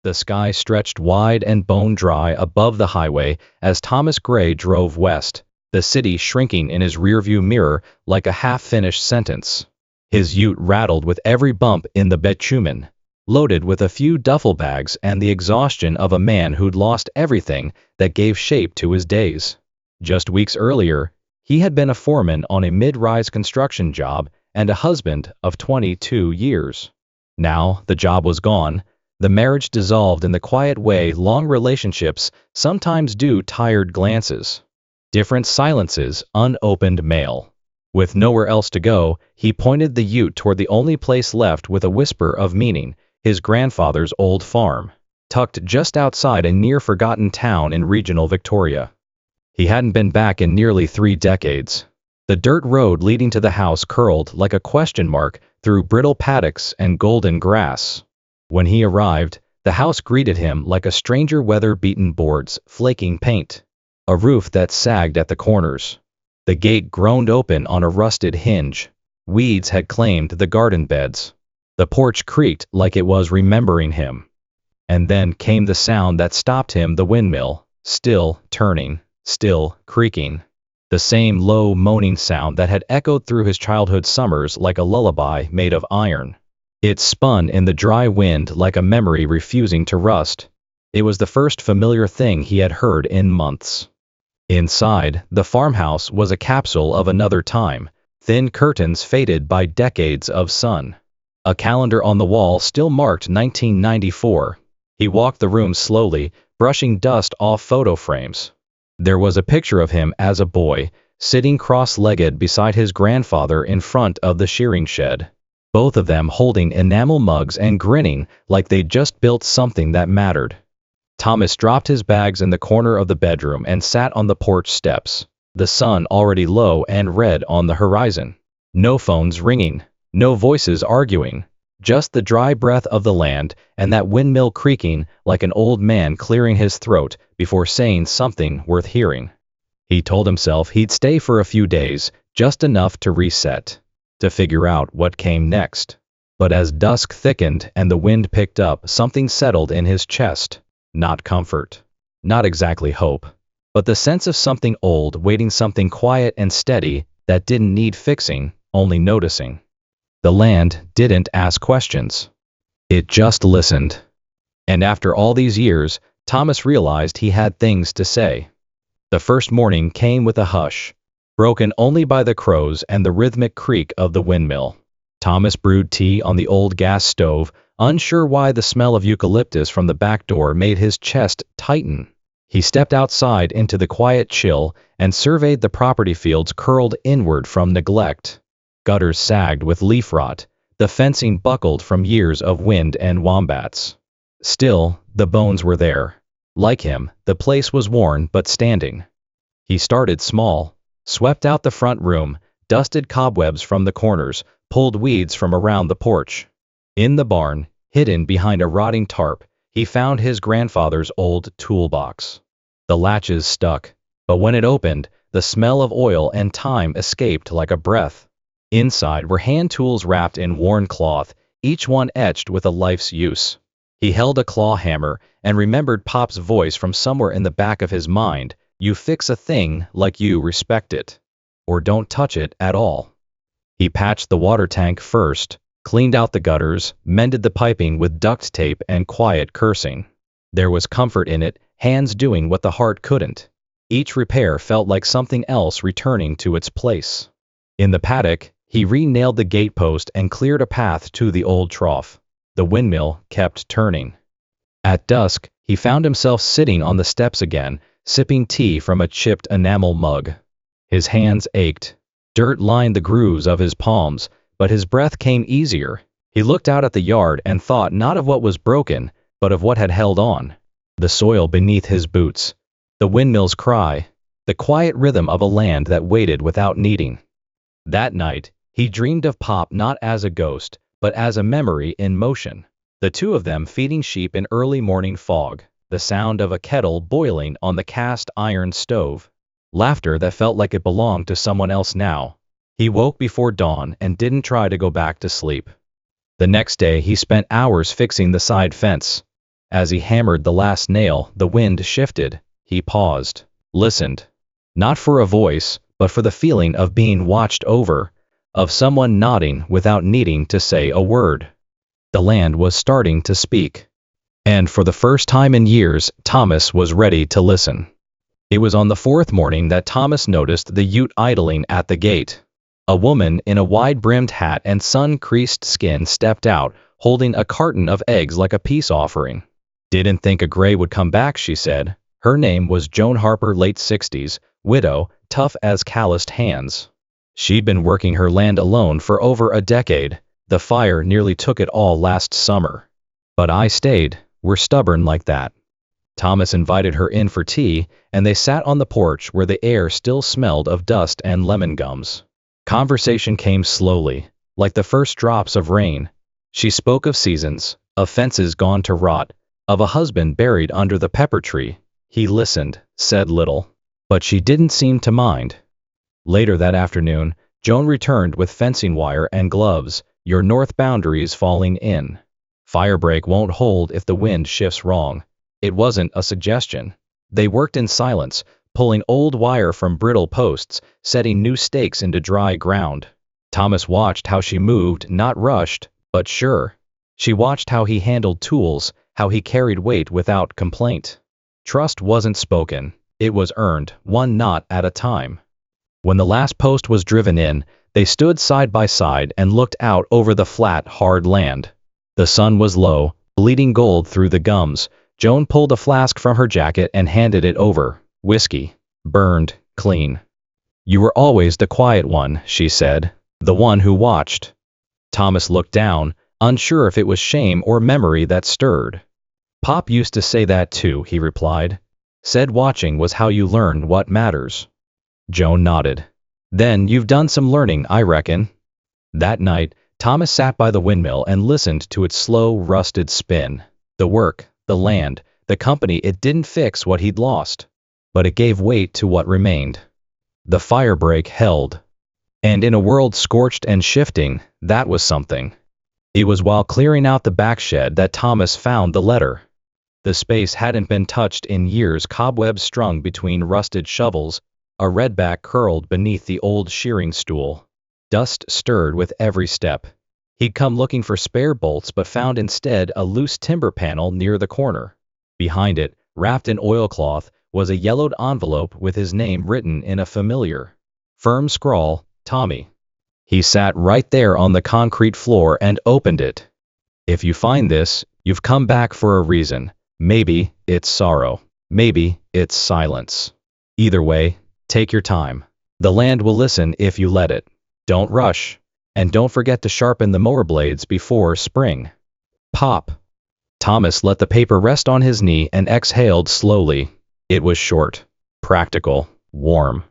The sky stretched wide and bone-dry above the highway as Thomas Gray drove west, the city shrinking in his rearview mirror like a half-finished sentence. His ute rattled with every bump in the bitumen, loaded with a few duffel bags and the exhaustion of a man who'd lost everything that gave shape to his days. Just weeks earlier, he had been a foreman on a mid-rise construction job and a husband of 22 years. Now the job was gone, the marriage dissolved in the quiet way long relationships sometimes do, tired glances, different silences, unopened mail. With nowhere else to go, he pointed the ute toward the only place left with a whisper of meaning, his grandfather's old farm, tucked just outside a near-forgotten town in regional Victoria. He hadn't been back in nearly 3 decades. The dirt road leading to the house curled like a question mark through brittle paddocks and golden grass. When he arrived, the house greeted him like a stranger, weather-beaten boards, flaking paint, a roof that sagged at the corners. The gate groaned open on a rusted hinge. Weeds had claimed the garden beds. The porch creaked like it was remembering him. And then came the sound that stopped him, the windmill, still turning, still creaking. The same low, moaning sound that had echoed through his childhood summers like a lullaby made of iron. It spun in the dry wind like a memory refusing to rust. It was the first familiar thing he had heard in months. Inside, the farmhouse was a capsule of another time, thin curtains faded by decades of sun. A calendar on the wall still marked 1994. He walked the room slowly, brushing dust off photo frames. There was a picture of him as a boy, sitting cross-legged beside his grandfather in front of the shearing shed, both of them holding enamel mugs and grinning like they'd just built something that mattered. Thomas dropped his bags in the corner of the bedroom and sat on the porch steps, the sun already low and red on the horizon. No phones ringing, no voices arguing, just the dry breath of the land and that windmill creaking like an old man clearing his throat before saying something worth hearing. He told himself he'd stay for a few days, just enough to reset, to figure out what came next. But as dusk thickened and the wind picked up, something settled in his chest. Not comfort, not exactly hope, but the sense of something old waiting, something quiet and steady that didn't need fixing, only noticing. The land didn't ask questions. It just listened. And after all these years, Thomas realized he had things to say. The first morning came with a hush, broken only by the crows and the rhythmic creak of the windmill. Thomas brewed tea on the old gas stove, unsure why the smell of eucalyptus from the back door made his chest tighten. He stepped outside into the quiet chill and surveyed the property fields curled inward from neglect. Gutters sagged with leaf rot, the fencing buckled from years of wind and wombats. Still, the bones were there. Like him, the place was worn but standing. He started small, swept out the front room, dusted cobwebs from the corners, pulled weeds from around the porch. In the barn, hidden behind a rotting tarp, he found his grandfather's old toolbox. The latches stuck, but when it opened, the smell of oil and time escaped like a breath. Inside were hand tools wrapped in worn cloth, each one etched with a life's use. He held a claw hammer and remembered Pop's voice from somewhere in the back of his mind, "You fix a thing like you respect it, or don't touch it at all." He patched the water tank first, cleaned out the gutters, mended the piping with duct tape and quiet cursing. There was comfort in it, hands doing what the heart couldn't. Each repair felt like something else returning to its place. In the paddock, he re-nailed the gatepost and cleared a path to the old trough. The windmill kept turning. At dusk, he found himself sitting on the steps again, sipping tea from a chipped enamel mug. His hands ached. Dirt lined the grooves of his palms, but his breath came easier. He looked out at the yard and thought not of what was broken, but of what had held on. The soil beneath his boots, the windmill's cry, the quiet rhythm of a land that waited without needing. That night, he dreamed of Pop not as a ghost, but as a memory in motion. The two of them feeding sheep in early morning fog, the sound of a kettle boiling on the cast iron stove. Laughter that felt like it belonged to someone else now. He woke before dawn and didn't try to go back to sleep. The next day he spent hours fixing the side fence. As he hammered the last nail, the wind shifted. He paused, listened. Not for a voice, but for the feeling of being watched over, of someone nodding without needing to say a word. The land was starting to speak. And for the first time in years, Thomas was ready to listen. It was on the fourth morning that Thomas noticed the ute idling at the gate. A woman in a wide-brimmed hat and sun-creased skin stepped out, holding a carton of eggs like a peace offering. "Didn't think a gray would come back," she said. Her name was Joan Harper, late 60s, widow, tough as calloused hands. She'd been working her land alone for over a decade. The fire nearly took it all last summer. "But I stayed. We're stubborn like that." Thomas invited her in for tea, and they sat on the porch where the air still smelled of dust and lemon gums. Conversation came slowly, like the first drops of rain. She spoke of seasons, of fences gone to rot, of a husband buried under the pepper tree. He listened, said little, but she didn't seem to mind. Later that afternoon, Joan returned with fencing wire and gloves. "Your north boundary's falling in. Firebreak won't hold if the wind shifts wrong." It wasn't a suggestion. They worked in silence, pulling old wire from brittle posts, setting new stakes into dry ground. Thomas watched how she moved, not rushed, but sure. She watched how he handled tools, how he carried weight without complaint. Trust wasn't spoken. It was earned, one knot at a time. When the last post was driven in, they stood side by side and looked out over the flat, hard land. The sun was low, bleeding gold through the gums. Joan pulled a flask from her jacket and handed it over. "Whiskey. Burned, clean." "You were always the quiet one," she said. "The one who watched." Thomas looked down, unsure if it was shame or memory that stirred. "Pop used to say that too," he replied. "Said watching was how you learn what matters." Joan nodded. "Then you've done some learning, I reckon." That night, Thomas sat by the windmill and listened to its slow, rusted spin. The work, the land, the company, it didn't fix what he'd lost, but it gave weight to what remained. The firebreak held. And in a world scorched and shifting, that was something. It was while clearing out the back shed that Thomas found the letter. The space hadn't been touched in years, cobwebs strung between rusted shovels, a redback curled beneath the old shearing stool. Dust stirred with every step. He'd come looking for spare bolts but found instead a loose timber panel near the corner. Behind it, wrapped in oilcloth, was a yellowed envelope with his name written in a familiar, firm scrawl, "Tommy." He sat right there on the concrete floor and opened it. "If you find this, you've come back for a reason. Maybe it's sorrow. Maybe it's silence. Either way, take your time. The land will listen if you let it. Don't rush. And don't forget to sharpen the mower blades before spring." Pop. Thomas let the paper rest on his knee and exhaled slowly. It was short, practical, warm.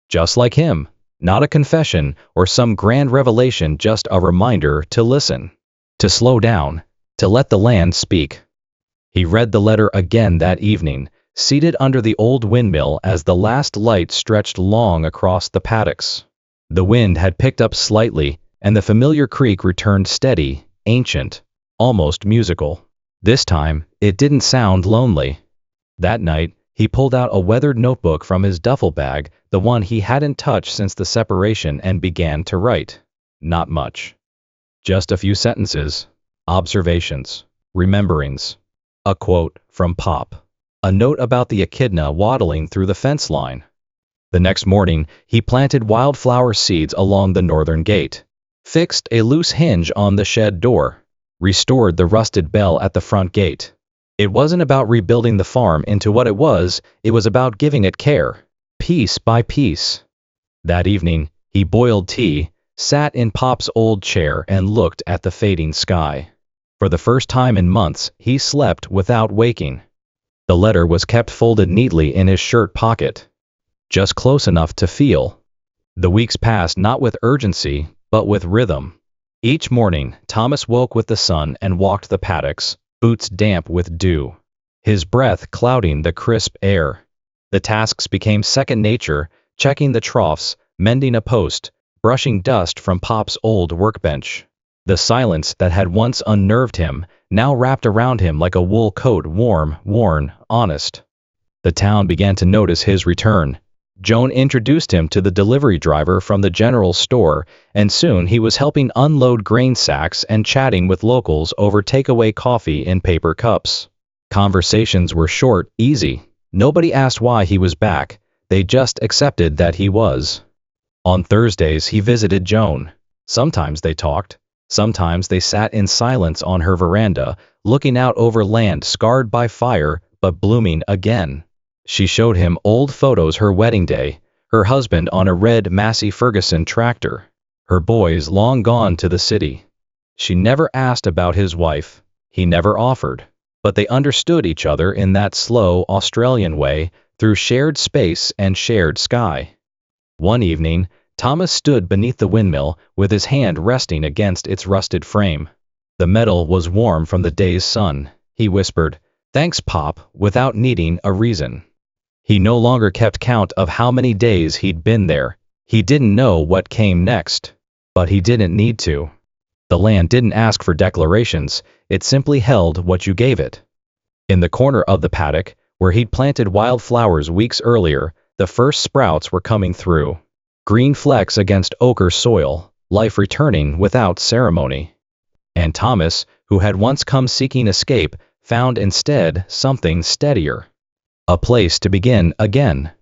Just like him. Not a confession or some grand revelation, just a reminder to listen, to slow down, to let the land speak. He read the letter again that evening, seated under the old windmill as the last light stretched long across the paddocks. The wind had picked up slightly, and the familiar creak returned steady, ancient, almost musical. This time, it didn't sound lonely. That night, he pulled out a weathered notebook from his duffel bag, the one he hadn't touched since the separation, and began to write. Not much. Just a few sentences, observations, rememberings. A quote from Pop. A note about the echidna waddling through the fence line. The next morning, he planted wildflower seeds along the northern gate, fixed a loose hinge on the shed door, restored the rusted bell at the front gate. It wasn't about rebuilding the farm into what it was about giving it care, piece by piece. That evening, he boiled tea, sat in Pop's old chair and looked at the fading sky. For the first time in months, he slept without waking. The letter was kept folded neatly in his shirt pocket, just close enough to feel. The weeks passed not with urgency, but with rhythm. Each morning, Thomas woke with the sun and walked the paddocks, boots damp with dew, his breath clouding the crisp air. The tasks became second nature, checking the troughs, mending a post, brushing dust from Pop's old workbench. The silence that had once unnerved him now wrapped around him like a wool coat, warm, worn, honest. The town began to notice his return. Joan introduced him to the delivery driver from the general store, and soon he was helping unload grain sacks and chatting with locals over takeaway coffee in paper cups. Conversations were short, easy. Nobody asked why he was back. They just accepted that he was. On Thursdays he visited Joan. Sometimes they talked. Sometimes they sat in silence on her veranda, looking out over land scarred by fire but blooming again. She showed him old photos her wedding day, her husband on a red Massey Ferguson tractor, her boys long gone to the city. She never asked about his wife. He never offered. But they understood each other in that slow Australian way, through shared space and shared sky. One evening, Thomas stood beneath the windmill with his hand resting against its rusted frame. The metal was warm from the day's sun. He whispered, "Thanks, Pop," without needing a reason. He no longer kept count of how many days he'd been there. He didn't know what came next. But he didn't need to. The land didn't ask for declarations, it simply held what you gave it. In the corner of the paddock, where he'd planted wildflowers weeks earlier, the first sprouts were coming through. Green flecks against ochre soil, life returning without ceremony. And Thomas, who had once come seeking escape, found instead something steadier. A place to begin again.